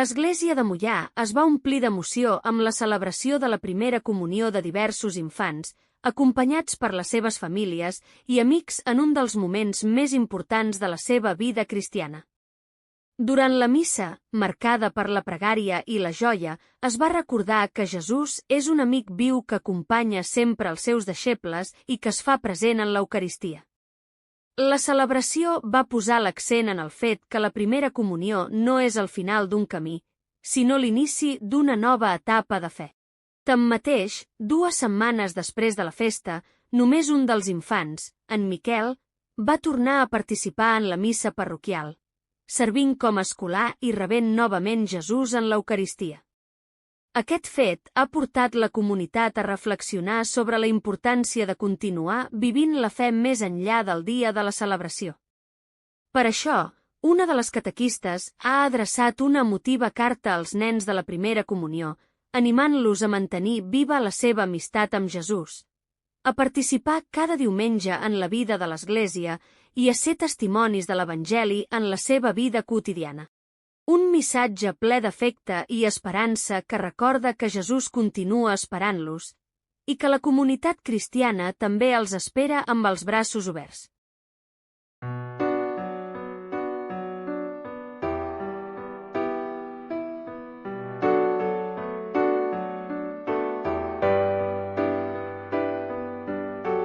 L'església de Moià es va omplir d'emoció amb la celebració de la primera comunió de diversos infants, acompanyats per les seves famílies i amics en un dels moments més importants de la seva vida cristiana. Durant la missa, marcada per la pregària i la joia, es va recordar que Jesús és un amic viu que acompanya sempre els seus deixebles i que es fa present en l'Eucaristia. La celebració va posar l'accent en el fet que la primera comunió no és el final d'un camí, sinó l'inici d'una nova etapa de fe. Tanmateix, 2 setmanes després de la festa, només un dels infants, en Miquel, va tornar a participar en la missa parroquial, servint com a escolà i rebent novament Jesús en l'Eucaristia. Aquest fet ha portat la comunitat a reflexionar sobre la importància de continuar vivint la fe més enllà del dia de la celebració. Per això, una de les catequistes ha adreçat una emotiva carta als nens de la primera comunió, animant-los a mantenir viva la seva amistat amb Jesús, a participar cada diumenge en la vida de l'Església i a ser testimonis de l'Evangeli en la seva vida quotidiana. Un missatge ple d'afecte i esperança que recorda que Jesús continua esperant-los i que la comunitat cristiana també els espera amb els braços oberts.